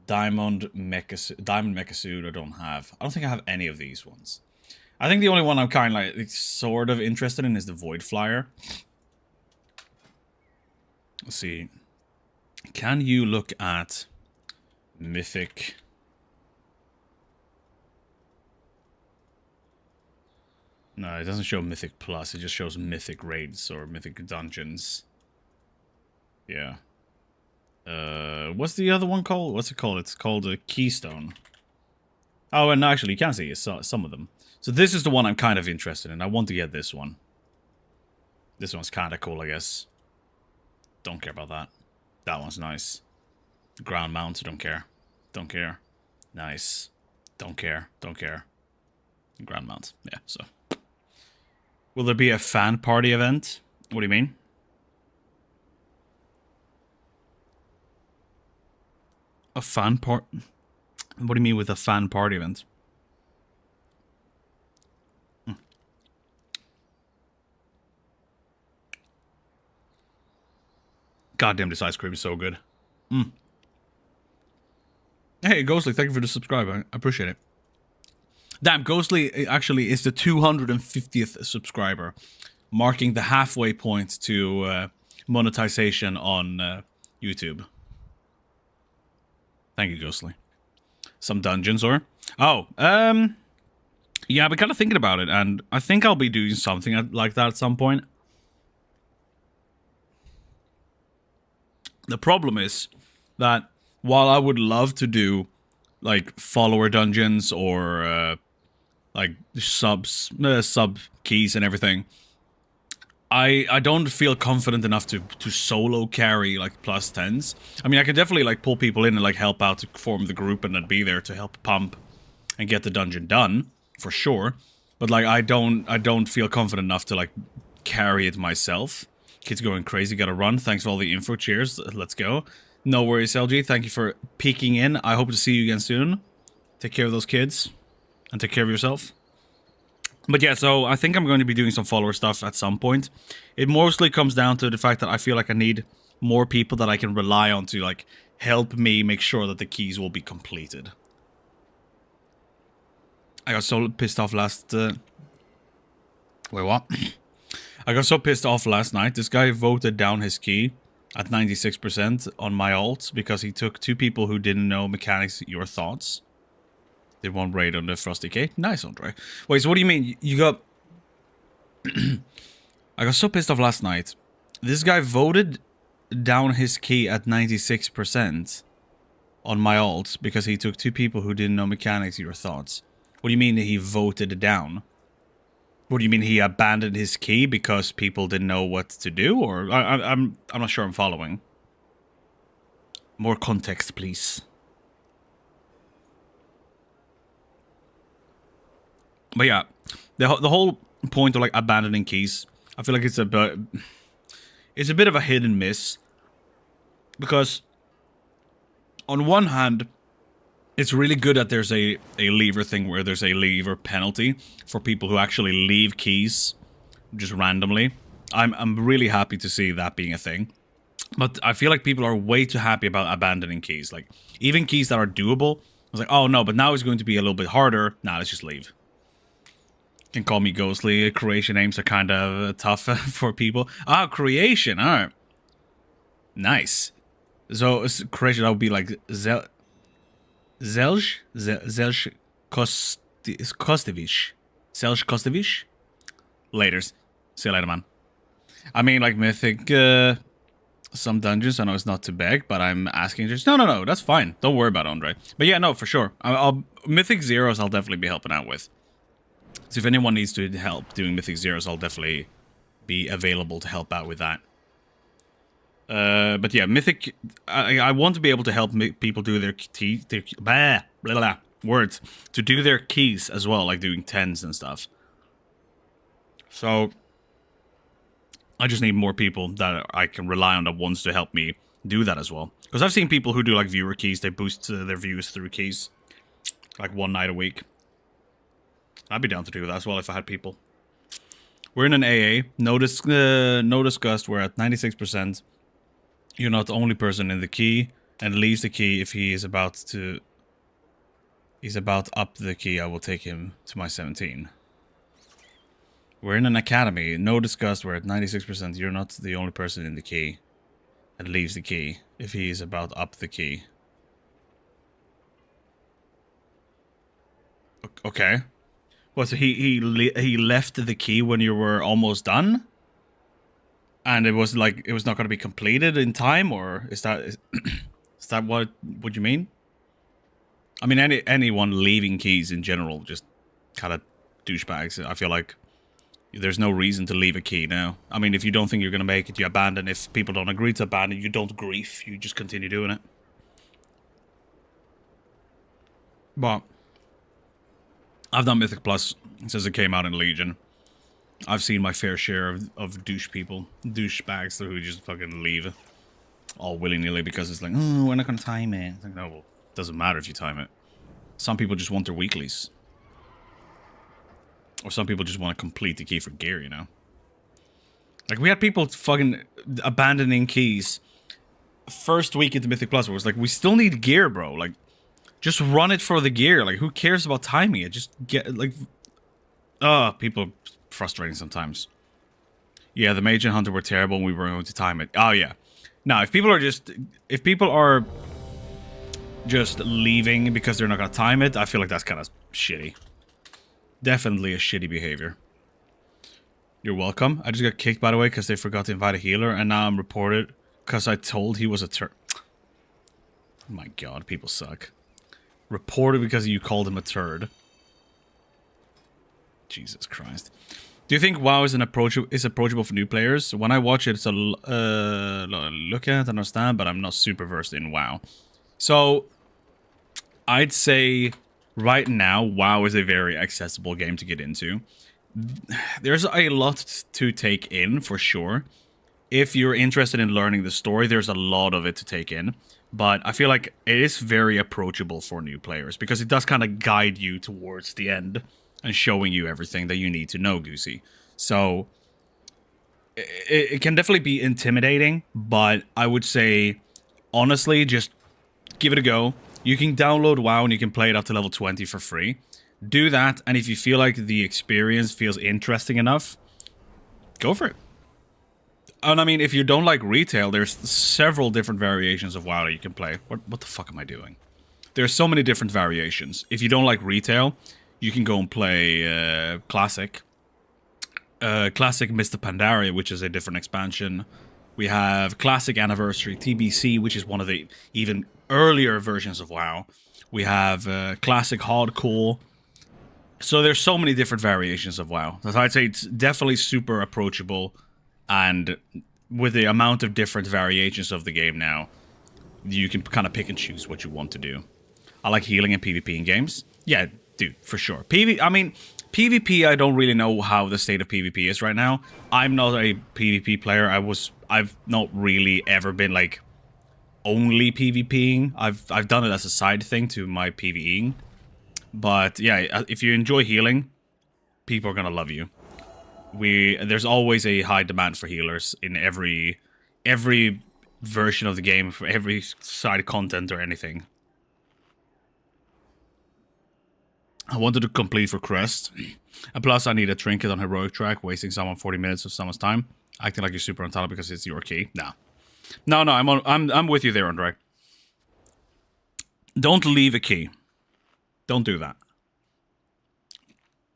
Diamond Mecha Suit I don't have. I don't think I have any of these ones. I think the only one I'm kind of like sort of interested in is the Void Flyer. Let's see. Can you look at Mythic? No, it doesn't show Mythic Plus. It just shows Mythic Raids or Mythic Dungeons. Yeah. What's the other one called? What's it called? It's called a Keystone. Oh, and actually, you can see some of them. So this is the one I'm kind of interested in. I want to get this one. This one's kind of cool, I guess. Don't care about that. That one's nice. Ground mounts, don't care. Don't care. Nice. Don't care. Don't care. Ground mount. Yeah, so. Will there be a fan party event? What do you mean? A fan part? What do you mean with a fan party event? Goddamn, this ice cream is so good. Hey, Ghostly, thank you for the subscribe. I appreciate it. Damn, Ghostly actually is the 250th subscriber, marking the halfway point to monetization on YouTube. Thank you, Ghostly. Some dungeons, or? Oh, yeah, I've been kind of thinking about it, and I think I'll be doing something like that at some point. The problem is that while I would love to do, like, follower dungeons or, like, sub keys and everything, I don't feel confident enough to solo carry, like, plus 10s. I mean, I can definitely, like, pull people in and, like, help out to form the group and then be there to help pump and get the dungeon done, for sure. But, like, I don't feel confident enough to, like, carry it myself. Kids going crazy, gotta run. Thanks for all the info, cheers, let's go. No worries, LG, thank you for peeking in. I hope to see you again soon. Take care of those kids, and take care of yourself. But yeah, so I think I'm going to be doing some follower stuff at some point. It mostly comes down to the fact that I feel like I need more people that I can rely on to, like, help me make sure that the keys will be completed. I got so pissed off last... Wait, what? I got so pissed off last night. This guy voted down his key at 96% on my alt because he took 2 people who didn't know mechanics your thoughts. Did 1 raid on the Frosty K. Nice, Andre. Wait, so what do you mean? You got... I got so pissed off last night. This guy voted down his key at 96% on my alt because he took 2 people who didn't know mechanics your thoughts. What do you mean he voted down? What do you mean he abandoned his key because people didn't know what to do? Or I'm not sure I'm following. More context, please. But yeah, the whole point of, like, abandoning keys, I feel like it's a bit of a hit and miss, because on one hand, it's really good that there's a lever thing where there's a lever penalty for people who actually leave keys just randomly. I'm really happy to see that being a thing. But I feel like people are way too happy about abandoning keys. Like, even keys that are doable, I was like, oh no, but now it's going to be a little bit harder. Nah, let's just leave. You can call me Ghostly. Creation names are kind of tough for people. Ah, Creation, alright. Nice. So, Creation, that would be like Zelj Kostevich. Zelj Kostevich? Laters. See you later, man. I mean, like, Mythic, some dungeons, I know it's not to beg, but I'm asking just... No, that's fine. Don't worry about it, Andre. But yeah, no, for sure. Mythic Zeros I'll definitely be helping out with. So if anyone needs to help doing Mythic Zeros, I'll definitely be available to help out with that. But yeah, Mythic, I want to be able to help people do their words, to do their keys as well, like doing 10s and stuff. So, I just need more people that I can rely on that wants to help me do that as well. Because I've seen people who do, like, viewer keys, they boost their views through keys, like 1 night a week. I'd be down to do that as well if I had people. We're in an AA, no disgust, we're at 96%. You're not the only person in the key, and leaves the key if he is about to... He's about up the key, I will take him to my 17. We're in an academy, no disgust, we're at 96%. You're not the only person in the key, and leaves the key if he is about up the key. Okay. Well, so he left the key when you were almost done? And it was like, it was not going to be completed in time, or is that what you mean? I mean, anyone leaving keys in general, just kind of douchebags. I feel like there's no reason to leave a key now. I mean, if you don't think you're going to make it, you abandon. If people don't agree to abandon, you don't grief. You just continue doing it. But I've done Mythic Plus since it came out in Legion. I've seen my fair share of douchebags who just fucking leave all willy-nilly because it's like, oh, we're not gonna time it. It's like, no, well, it doesn't matter if you time it. Some people just want their weeklies. Or some people just want to complete the key for gear, you know? Like, we had people fucking abandoning keys first week into Mythic Plus where it was like, we still need gear, bro. Like, just run it for the gear. Like, who cares about timing it? Just get, like... people are frustrating sometimes. Yeah, the Mage and Hunter were terrible and we were going to time it. Oh, yeah. Now, if people are just leaving because they're not going to time it, I feel like that's kind of shitty. Definitely a shitty behavior. You're welcome. I just got kicked, by the way, because they forgot to invite a healer, and now I'm reported because I told he was a turd. Oh my god, people suck. Reported because you called him a turd. Jesus Christ. Do you think WoW is approachable for new players? When I watch it, it's a look at, understand, but I'm not super versed in WoW. So, I'd say right now, WoW is a very accessible game to get into. There's a lot to take in, for sure. If you're interested in learning the story, there's a lot of it to take in. But I feel like it is very approachable for new players, because it does kind of guide you towards the end and showing you everything that you need to know, Goosey. So, it can definitely be intimidating, but I would say, honestly, just give it a go. You can download WoW and you can play it up to level 20 for free. Do that, and if you feel like the experience feels interesting enough, go for it. And I mean, if you don't like retail, there's several different variations of WoW that you can play. What the fuck am I doing? There's so many different variations. If you don't like retail, you can go and play Classic. Classic Mr. Pandaria, which is a different expansion. We have Classic Anniversary TBC, which is one of the even earlier versions of WoW. We have Classic Hardcore. So there's so many different variations of WoW. So I'd say it's definitely super approachable. And with the amount of different variations of the game now, you can kind of pick and choose what you want to do. I like healing and PvP in games. Yeah, dude, for sure. PvP, I don't really know how the state of PvP is right now. I'm not a PvP player. I've not really ever been like only PvPing. I've done it as a side thing to my PvEing. But yeah, if you enjoy healing, people are gonna love you. There's always a high demand for healers in every version of the game, for every side content or anything. I wanted to complete for Crest, and plus I need a trinket on heroic track, wasting someone 40 minutes of someone's time, acting like you're super entitled because it's your key. No, I'm with you there, Andre. Don't leave a key. Don't do that.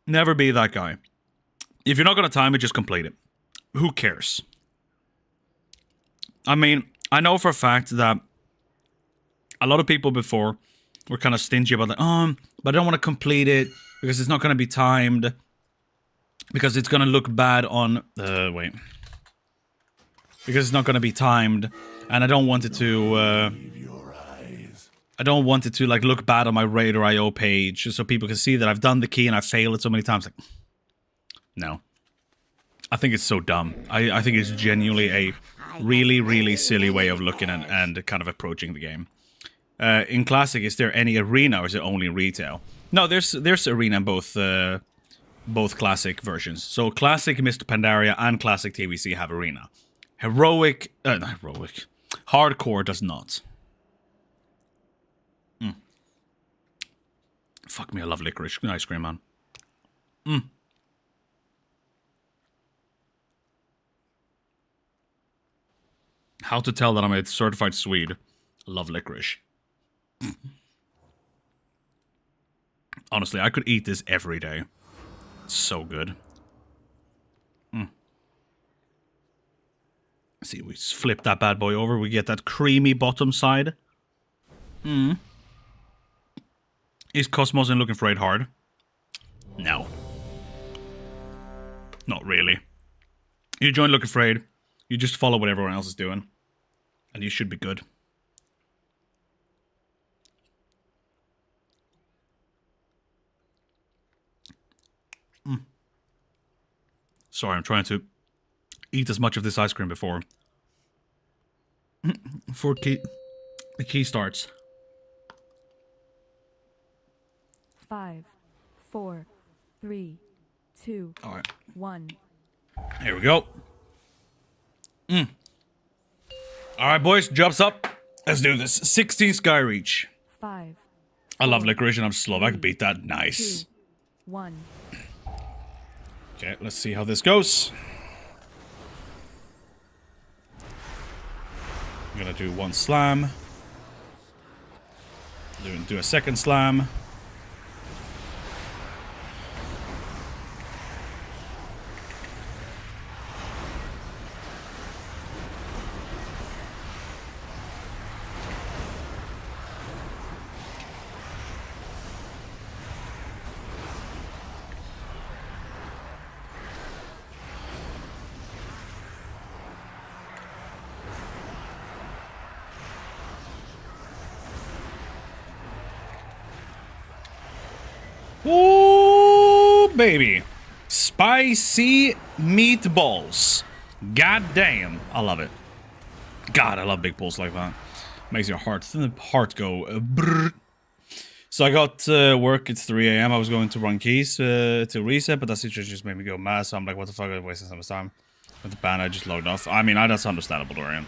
Never be that guy. If you're not going to time it, just complete it. Who cares? I mean, I know for a fact that a lot of people before were kind of stingy about like, but I don't want to complete it because it's not going to be timed. Because it's going to look bad on... Because it's not going to be timed. And I don't want it to... I don't want it to like look bad on my Raider.io page so people can see that I've done the key and I've failed it so many times. Like, no. I think it's so dumb. I think it's genuinely a really, really silly way of looking at and kind of approaching the game. In Classic, is there any arena or is it only retail? No, there's arena in both Classic versions. So Classic Mr. Pandaria and Classic TBC have arena. Not heroic. Hardcore does not. Fuck me, I love licorice ice cream, man. How to tell that I'm a certified Swede. Love licorice. Honestly, I could eat this every day. It's so good. See, we flip that bad boy over. We get that creamy bottom side. Is Cosmos in Looking for Raid hard? No. Not really. You join Looking for Raid, you just follow what everyone else is doing, and you should be good. Sorry, I'm trying to eat as much of this ice cream before the key starts. 5, 4, 3, 2, All right. 1. Here we go. All right, boys, jobs up. Let's do this. 16 Sky Reach. 5. I love licorice and I'm Slovak. Beat that. Nice. 2, 1. Okay, let's see how this goes. I'm gonna do one slam. Do a second slam. Ooh, baby. Spicy meatballs. God damn. I love it. God, I love big pulls like that. Makes your heart go brrr. So I got work at 3 a.m. I was going to run keys to reset, but that situation just made me go mad. So I'm like, what the fuck? I'm wasting so much time. With the ban, I just logged off. I mean, that's understandable, Dorian.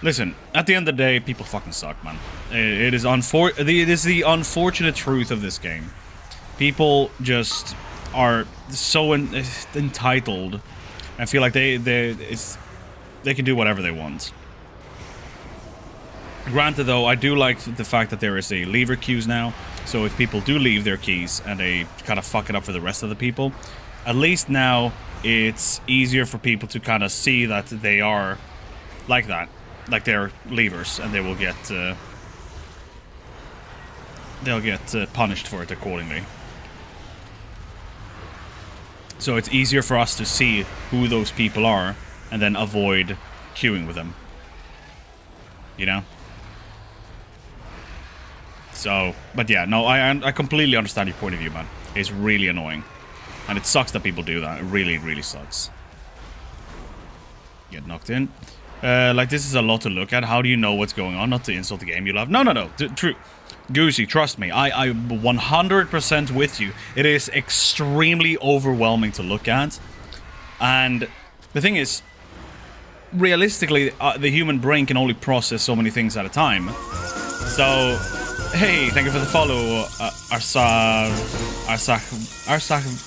Listen, at the end of the day, people fucking suck, man. It is the unfortunate truth of this game. People just are so entitled and feel like they can do whatever they want. Granted, though, I do like the fact that there is a lever queues now. So if people do leave their keys and they kind of fuck it up for the rest of the people, at least now it's easier for people to kind of see that they are like that, like they're levers, and they will get punished for it accordingly. So it's easier for us to see who those people are and then avoid queuing with them. You know? So, but yeah, no, I completely understand your point of view, man. It's really annoying. And it sucks that people do that. It really, really sucks. Get knocked in. Like, this is a lot to look at. How do you know what's going on? Not to insult the game you love. No. True. Goosey, trust me, I'm 100% with you. It is extremely overwhelming to look at. And the thing is, realistically, the human brain can only process so many things at a time. So, hey, thank you for the follow, Arsak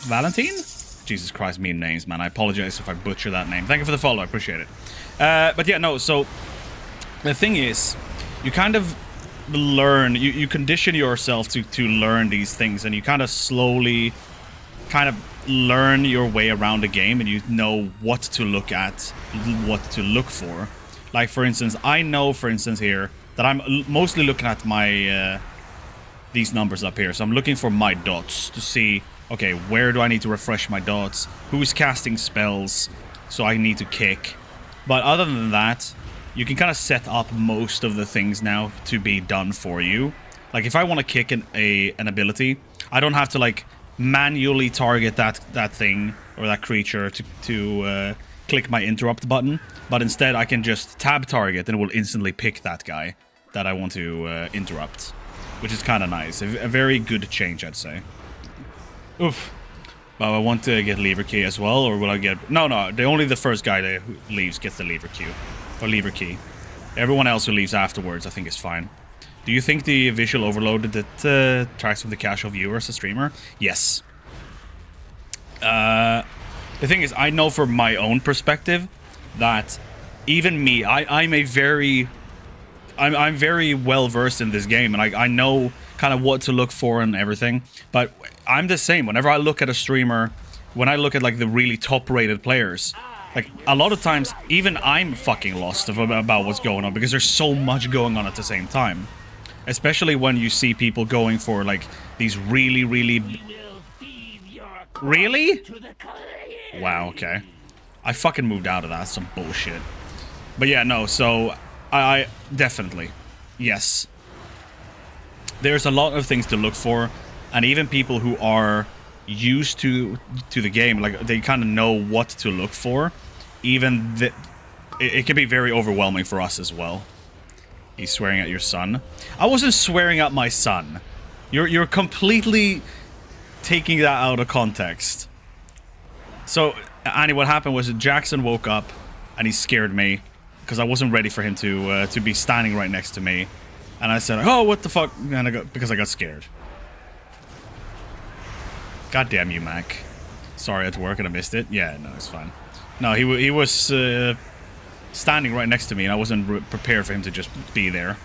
Valentine? Jesus Christ, mean names, man. I apologize if I butcher that name. Thank you for the follow, I appreciate it. But yeah, no, so the thing is, you kind of learn, you condition yourself to learn these things, and you kind of slowly kind of learn your way around the game, and you know what to look at, what to look for. Like, for instance, I know, for instance, here that I'm mostly looking at my these numbers up here. So I'm looking for my dots to see, okay, where do I need to refresh my dots, who's casting spells, so I need to kick. But other than that, you can kind of set up most of the things now to be done for you. Like, if I want to kick an ability, I don't have to, like, manually target that thing or that creature to click my interrupt button. But instead, I can just tab target and it will instantly pick that guy that I want to interrupt. Which is kind of nice. A very good change, I'd say. Oof. Well, I want to get lever key as well, or will I get... No, only the first guy that leaves gets the lever queue. Or lever key. Everyone else who leaves afterwards, I think, is fine. Do you think the visual overload that tracks from the casual viewer as a streamer? Yes. The thing is, I know from my own perspective that even me, I'm very well versed in this game, and I know kind of what to look for and everything. But I'm the same. Whenever I look at a streamer, when I look at like the really top-rated players, like a lot of times, even I'm fucking lost about what's going on because there's so much going on at the same time. Especially when you see people going for like these really. Really? Wow. Okay. I fucking moved out of that. That's some bullshit. But yeah, no. So I definitely, yes. There's a lot of things to look for, and even people who are used to the game, like they kind of know what to look for, even that it can be very overwhelming for us as well. He's swearing at your son. I wasn't swearing at my son. You're completely taking that out of context. So, Annie, what happened was that Jackson woke up and he scared me because I wasn't ready for him to be standing right next to me, and I said, "Oh, what the fuck?" And because I got scared. God damn you, Mac. Sorry, at work and I missed it. Yeah, no, it's fine. No, he was standing right next to me, and I wasn't prepared for him to just be there.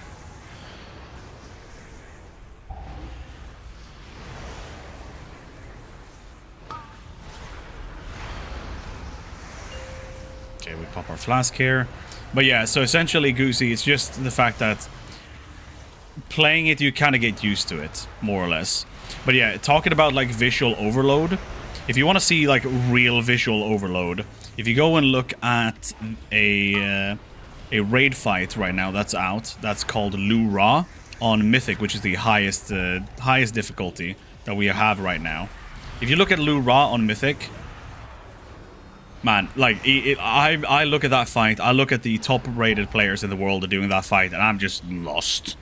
Okay, we pop our flask here. But yeah, so essentially, Goosey, it's just the fact that playing it, you kind of get used to it, more or less. But yeah, talking about like visual overload, if you want to see like real visual overload, if you go and look at a raid fight right now that's out, that's called Lu Ra on Mythic, which is the highest difficulty that we have right now. If you look at Lu Ra on Mythic, man, like I look at that fight, I look at the top rated players in the world doing that fight, and I'm just lost.